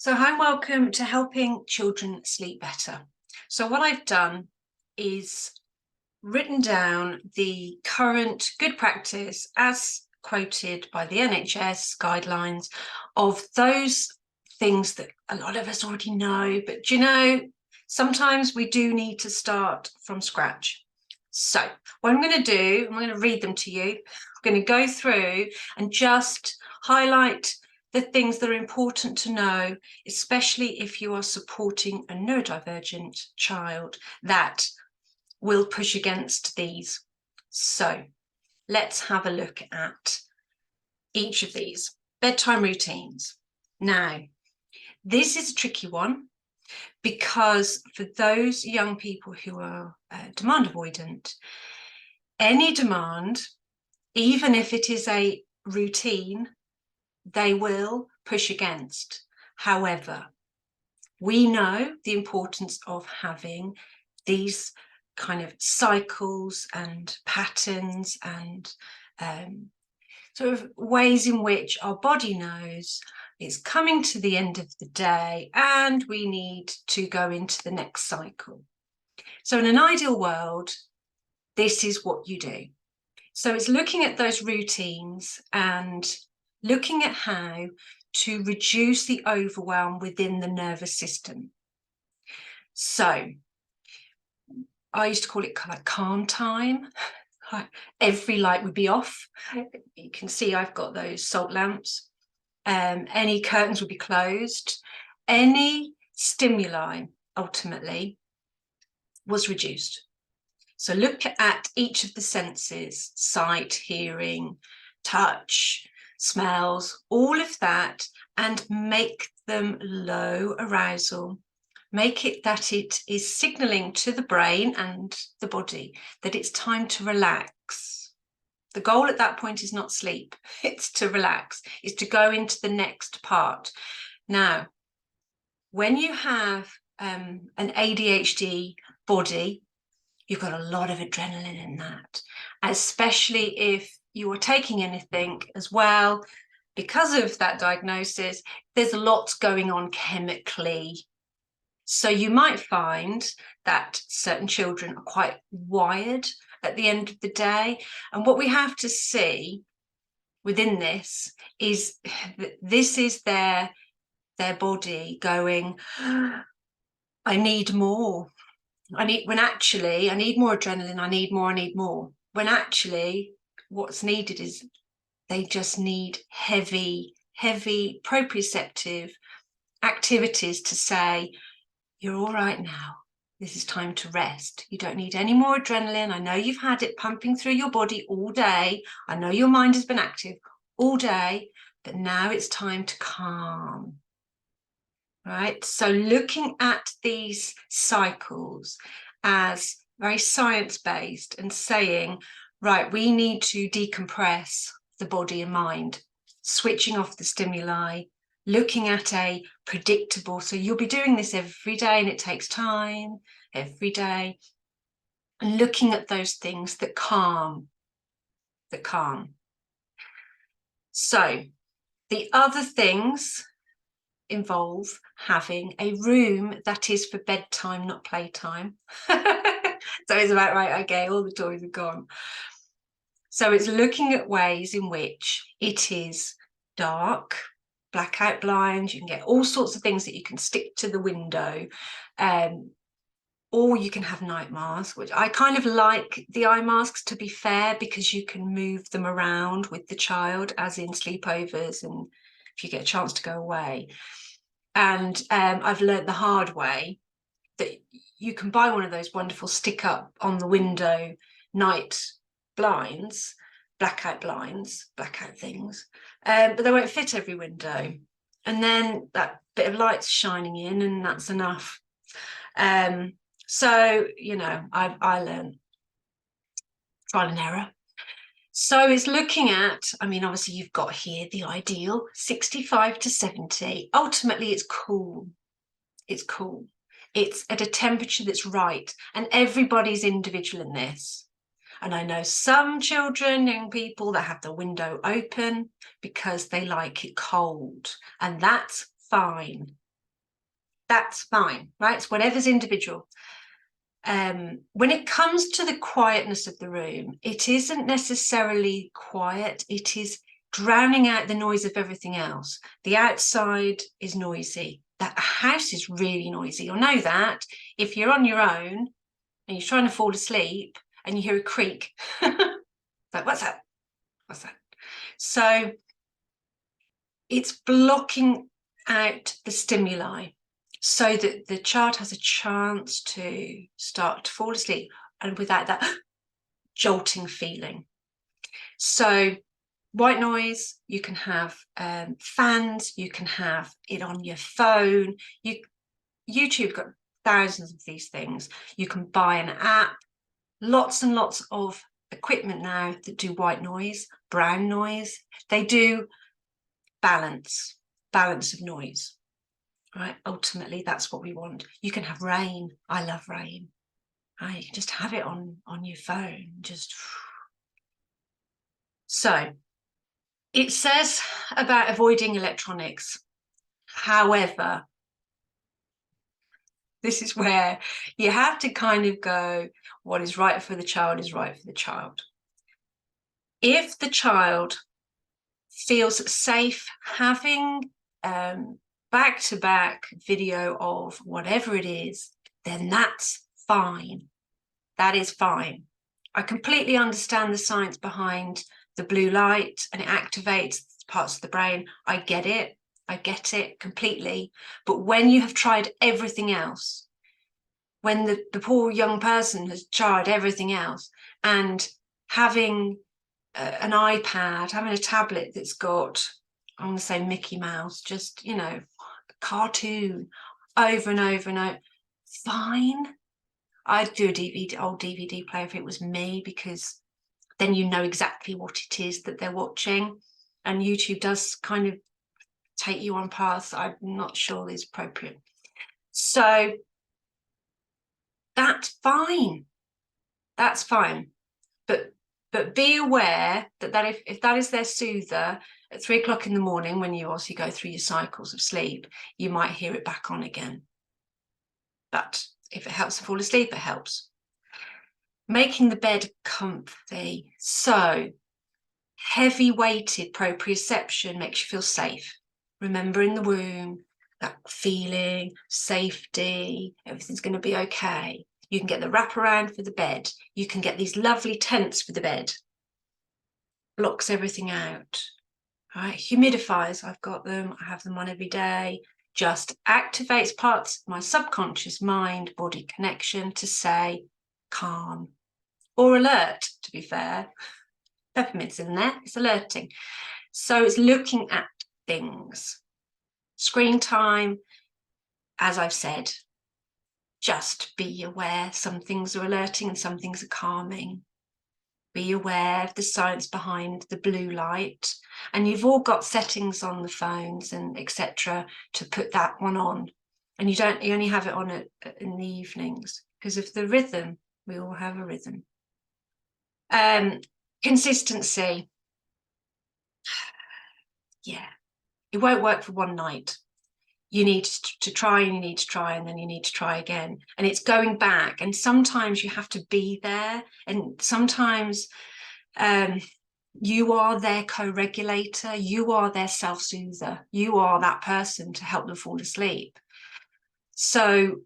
So hi, welcome to helping children sleep better. So what I've done is written down the current good practice as quoted by the NHS guidelines of those things that a lot of us already know, but sometimes we do need to start from scratch. So what I'm going to do, I'm going to read them to you. I'm going to go through and just highlight the things that are important to know, especially if you are supporting a neurodivergent child that will push against these. So let's have a look at each of these. Bedtime routines. Now, this is a tricky one because for those young people who are demand avoidant, any demand, even if it is a routine, they will push against. However, we know the importance of having these kind of cycles and patterns and sort of ways in which our body knows it's coming to the end of the day and we need to go into the next cycle. So in an ideal world, this is what you do. So it's looking at those routines and looking at how to reduce the overwhelm within the nervous system. So I used to call it kind of calm time. Every light would be off. You can see I've got those salt lamps. Any curtains would be closed. Any stimuli ultimately was reduced. So look at each of the senses, sight, hearing, touch, smells, all of that, and make them low arousal. Make it that it is signaling to the brain and the body that it's time to relax. The goal at that point is not sleep, it's to relax, it's to go into the next part. Now, when you have an ADHD body, you've got a lot of adrenaline in that, especially if you are taking anything as well. Because of that diagnosis, there's lots going on chemically. So you might find that certain children are quite wired at the end of the day. And what we have to see within this is that this is their body going, I need more. When actually I need more adrenaline, I need more. When actually what's needed is they just need heavy proprioceptive activities to say, you're all right now. This is time to rest. You don't need any more adrenaline. I know you've had it pumping through your body all day. I know your mind has been active all day, but now it's time to calm. Right, so looking at these cycles as very science-based and saying, right, we need to decompress the body and mind, switching off the stimuli, looking at a predictable, so you'll be doing this every day and it takes time every day, and looking at those things that calm. So the other things involve having a room that is for bedtime, not playtime. So it's about, right, okay, all the toys are gone. So it's looking at ways in which it is dark, blackout blinds, you can get all sorts of things that you can stick to the window, or you can have night masks, which I kind of like the eye masks, to be fair, because you can move them around with the child, as in sleepovers and if you get a chance to go away. And I've learned the hard way that you can buy one of those wonderful stick up on the window night blinds, blackout things, but they won't fit every window. And then that bit of light's shining in and that's enough. So, I learned trial and error. So it's looking at, I mean, obviously you've got here the ideal 65 to 70. Ultimately, it's cool. It's cool. It's at a temperature that's right. And everybody's individual in this. And I know some children, young people, that have the window open because they like it cold. And that's fine. That's fine, right? It's whatever's individual. When it comes to the quietness of the room, it isn't necessarily quiet. It is drowning out the noise of everything else. The outside is noisy. That house is really noisy. You'll know that if you're on your own and you're trying to fall asleep and you hear a creak. Like, what's that? What's that? So it's blocking out the stimuli so that the child has a chance to start to fall asleep and without that jolting feeling. So white noise, you can have fans, you can have it on your phone. YouTube got thousands of these things. You can buy an app, lots and lots of equipment now that do white noise, brown noise. They do balance of noise, right? Ultimately, that's what we want. You can have rain. I love rain. Right? You can just have it on your phone. Just so it says about avoiding electronics. However, this is where you have to kind of go, what is right for the child is right for the child. If the child feels safe having back-to-back video of whatever it is, then that's fine. That is fine. I completely understand the science behind the blue light and it activates parts of the brain. I get it completely. But when you have tried everything else, when the poor young person has tried everything else, and having an iPad, having a tablet that's got, I want to say Mickey Mouse, just, you know, a cartoon over and over and over, fine. I'd do a old DVD player if it was me, because then you know exactly what it is that they're watching. And YouTube does kind of take you on paths I'm not sure is appropriate. So that's fine. That's fine. But be aware that if that is their soother at 3 o'clock in the morning, when you also go through your cycles of sleep, you might hear it back on again. But if it helps to fall asleep, it helps. Making the bed comfy. So heavy weighted proprioception makes you feel safe. Remember in the womb, that feeling, safety, everything's going to be okay. You can get the wraparound for the bed. You can get these lovely tents for the bed. Blocks everything out. Right? Humidifiers, I've got them. I have them on every day. Just activates parts of my subconscious mind, body connection to say calm or alert, to be fair. Peppermint's in there, it's alerting. So it's looking at things. Screen time, as I've said, just be aware. Some things are alerting and some things are calming. Be aware of the science behind the blue light. And you've all got settings on the phones and etc. to put that one on. And you only have it on in the evenings because of the rhythm. We all have a rhythm. Consistency. Yeah, it won't work for one night. You need to try and you need to try and then you need to try again. And it's going back. And sometimes you have to be there. And sometimes you are their co-regulator. You are their self-soother. You are that person to help them fall asleep. So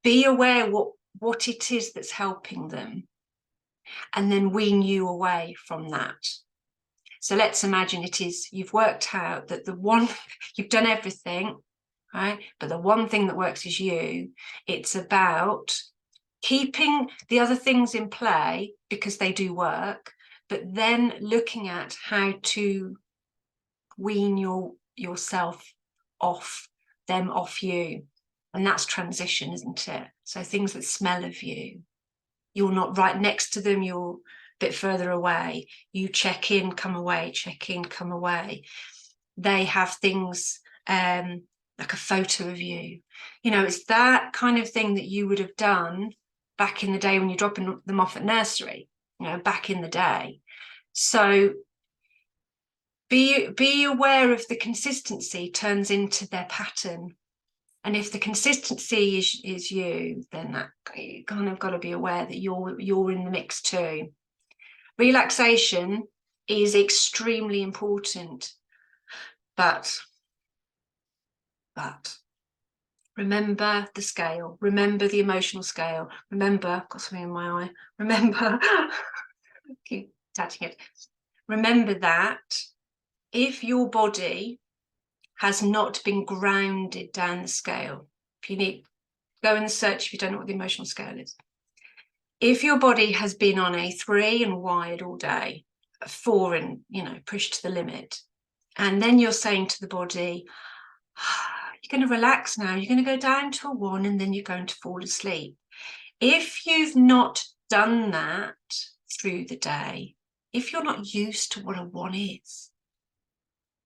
be aware what it is that's helping them. And then wean you away from that. So let's imagine it is, you've worked out that the one, you've done everything, right? But the one thing that works is you. It's about keeping the other things in play because they do work, but then looking at how to wean yourself off, them off you. And that's transition, isn't it? So things that smell of you. You're not right next to them, you're a bit further away. You check in, come away, check in, come away. They have things like a photo of you. You know, it's that kind of thing that you would have done back in the day when you're dropping them off at nursery, you know, back in the day. So be aware of the consistency turns into their pattern. And if the consistency is you, then that you kind of got to be aware that you're in the mix too. Relaxation is extremely important, but remember the scale, remember the emotional scale, remember, I've got something in my eye, remember, keep touching it, remember that if your body has not been grounded down the scale, if you need, go and search if you don't know what the emotional scale is. If your body has been on a 3 and wired all day, a 4 and, pushed to the limit, and then you're saying to the body, you're going to relax now, you're going to go down to a 1 and then you're going to fall asleep. If you've not done that through the day, if you're not used to what a 1 is,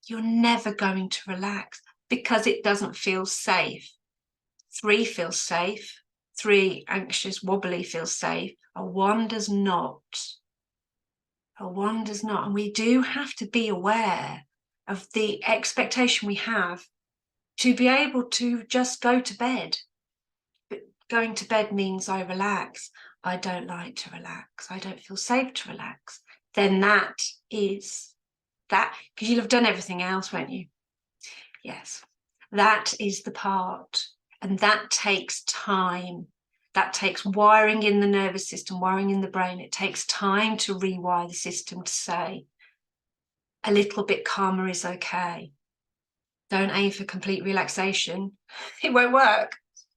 you're never going to relax because it doesn't feel safe. 3 feels safe. 3 anxious, wobbly feels safe. A 1 does not. A 1 does not. And we do have to be aware of the expectation we have to be able to just go to bed. But going to bed means I relax. I don't like to relax. I don't feel safe to relax. Then that is that, because you'll have done everything else, won't you? Yes, that is the part. And that takes time. That takes wiring in the nervous system, wiring in the brain. It takes time to rewire the system to say, a little bit calmer is okay. Don't aim for complete relaxation. It won't work.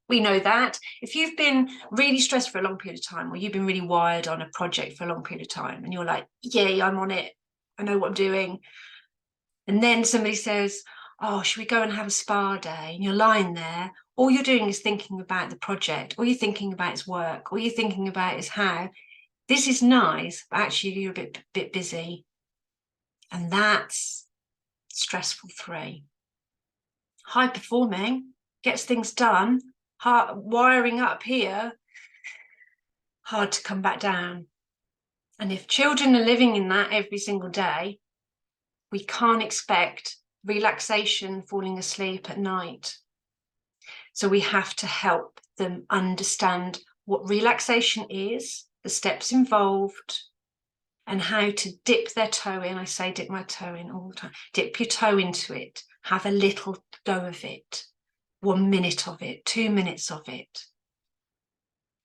We know that. If you've been really stressed for a long period of time, or you've been really wired on a project for a long period of time, and you're like, yay, I'm on it, I know what I'm doing. And then somebody says, oh, should we go and have a spa day? And you're lying there, all you're doing is thinking about the project, all you're thinking about is work, all you're thinking about is how this is nice, but actually you're a bit busy. And that's stressful 3. High performing, gets things done, wiring up here, hard to come back down. And if children are living in that every single day, we can't expect relaxation, falling asleep at night. So we have to help them understand what relaxation is, the steps involved, and how to dip their toe in. I say dip my toe in all the time. Dip your toe into it. Have a little go of it. 1 minute of it, 2 minutes of it.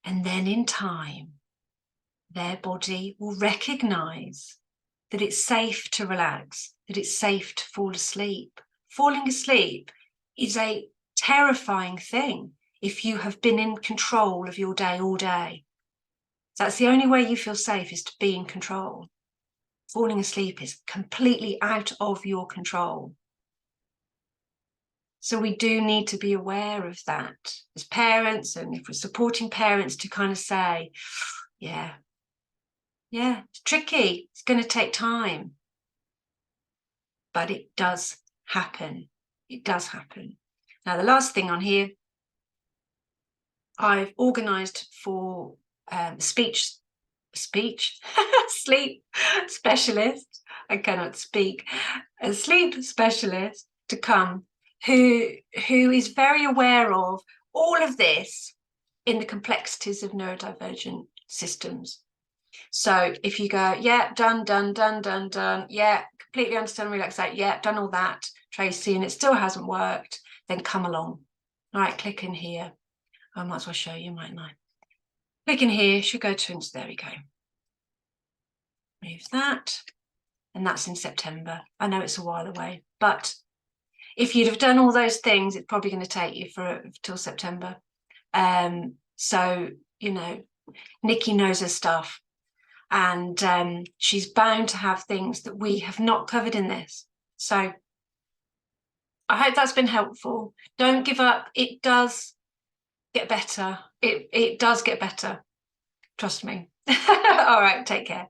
And then in time, their body will recognize that it's safe to relax, that it's safe to fall asleep. Falling asleep is a terrifying thing if you have been in control of your day all day. That's the only way you feel safe, is to be in control. Falling asleep is completely out of your control. So we do need to be aware of that as parents, and if we're supporting parents, to kind of say, yeah, it's tricky, it's going to take time. But it does happen. It does happen. Now, the last thing on here, I've organised for sleep specialist. I cannot speak. A sleep specialist to come who is very aware of all of this in the complexities of neurodivergent systems. So if you go, yeah, done, yeah, completely understand, relaxate, yeah, done all that, Tracy, and it still hasn't worked, then come along. All right, click in here. I might as well show you, mightn't I? Click in here, should go to, there we go. Move that, and that's in September. I know it's a while away, but if you'd have done all those things, it's probably going to take you till September. So, Nikki knows her stuff, and she's bound to have things that we have not covered in this. So I hope that's been helpful. Don't give up. It does get better. It does get better. Trust me. All right, take care.